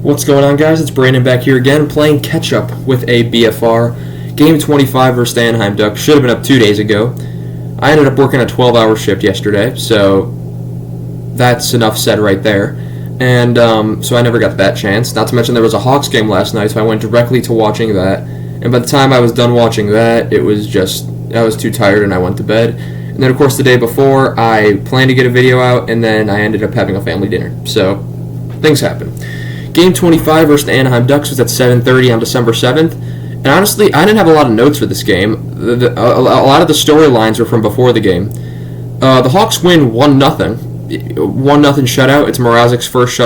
What's going on, guys? It's Brandon back here again, playing catch-up with a BFR. Game 25 versus the Anaheim Ducks. Should have been up 2 days ago. I ended up working a 12-hour shift yesterday, so that's enough said right there. And so I never got that chance. Not to mention there was a Hawks game last night, so I went directly to watching that. And by the time I was done watching that, I was too tired and I went to bed. And then, of course, the day before, I planned to get a video out, and then I ended up having a family dinner. So things happen. Game 25 versus the Anaheim Ducks was at 7:30 on December 7th. And honestly, I didn't have a lot of notes for this game. A lot of the storylines were from before the game. The Hawks win 1-0. 1-0 shutout. It's Mrazek's first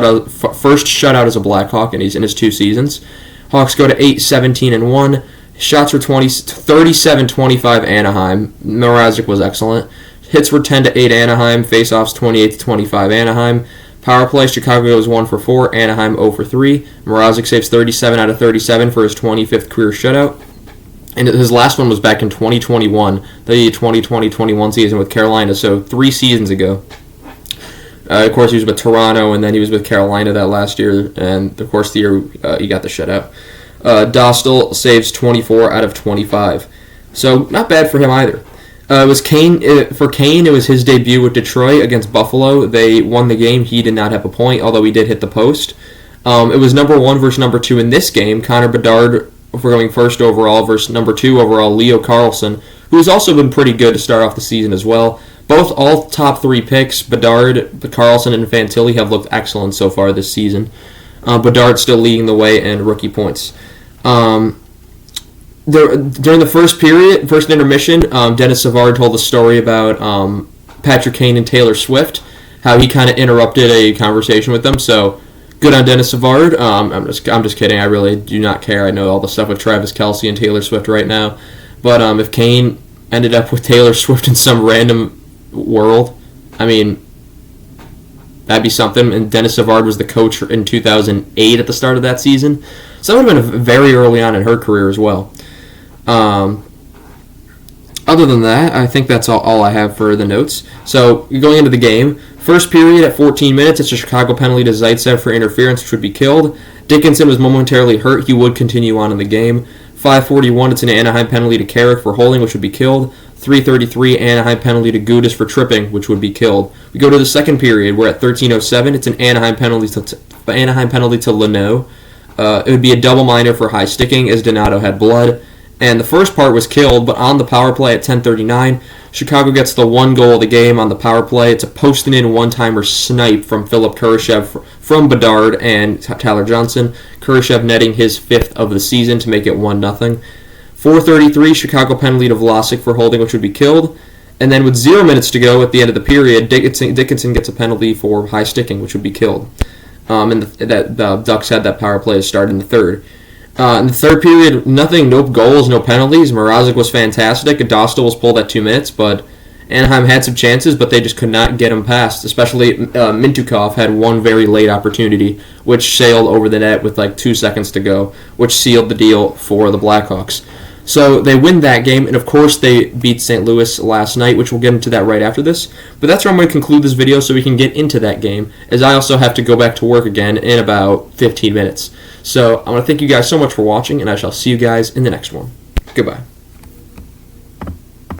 shutout as a Blackhawk in his 2 seasons. Hawks go to 8-17-1. Shots were 37-25 Anaheim. Mrazek was excellent. Hits were 10-8 Anaheim. Faceoffs 28-25 Anaheim. Power play, Chicago goes 1 for 4. Anaheim 0 for 3. Mrazek saves 37 out of 37 for his 25th career shutout. And his last one was back in 2021, the 2020-21 season with Carolina, so 3 seasons ago. Of course, he was with Toronto, and then he was with Carolina that last year, and of course the year he got the shutout. Dostal saves 24 out of 25. So not bad for him either. For Kane, it was his debut with Detroit against Buffalo. They won the game. He did not have a point, although he did hit the post. It was number 1 versus number 2 in this game. Connor Bedard for going first overall versus number 2 overall, Leo Carlsson, who has also been pretty good to start off the season as well. All top 3 picks, Bedard, Carlsson, and Fantilli, have looked excellent so far this season. Bedard still leading the way in rookie points. During the first intermission, Dennis Savard told a story about Patrick Kane and Taylor Swift, how he kind of interrupted a conversation with them. So good on Dennis Savard. I'm just kidding. I really do not care. I know all the stuff with Travis Kelce and Taylor Swift right now, but if Kane ended up with Taylor Swift in some random world, I mean, that'd be something. And Dennis Savard was the coach in 2008 at the start of that season, so that would have been very early on in her career as well. Other than that, I think that's all I have for the notes. So, going into the game, first period at 14 minutes, it's a Chicago penalty to Zaitsev for interference, which would be killed. Dickinson was momentarily hurt. He would continue on in the game. 5:41, it's an Anaheim penalty to Carrick for holding, which would be killed. 3:33, Anaheim penalty to Gudas for tripping, which would be killed. We go to the second period. We're at 13:07. It's an Anaheim penalty to Leno. It would be a double minor for high sticking, as Donato had blood. And the first part was killed, but on the power play at 10:39, Chicago gets the 1 goal of the game on the power play. It's a posted-in one-timer snipe from Philip Kurashev from Bedard and Tyler Johnson. Kurashev netting his 5th of the season to make it 1-0. 4:33, Chicago penalty to Vlasic for holding, which would be killed. And then with 0 minutes to go at the end of the period, Dickinson gets a penalty for high sticking, which would be killed. And the Ducks had that power play to start in the third. In the third period, no goals, no penalties. Mrazek was fantastic. Dostal was pulled at 2 minutes, but Anaheim had some chances, but they just could not get him past. Especially Mintyukov had one very late opportunity, which sailed over the net with 2 seconds to go, which sealed the deal for the Blackhawks. So they win that game, and of course they beat St. Louis last night, which we'll get into that right after this. But that's where I'm going to conclude this video so we can get into that game, as I also have to go back to work again in about 15 minutes. So I want to thank you guys so much for watching, and I shall see you guys in the next one. Goodbye.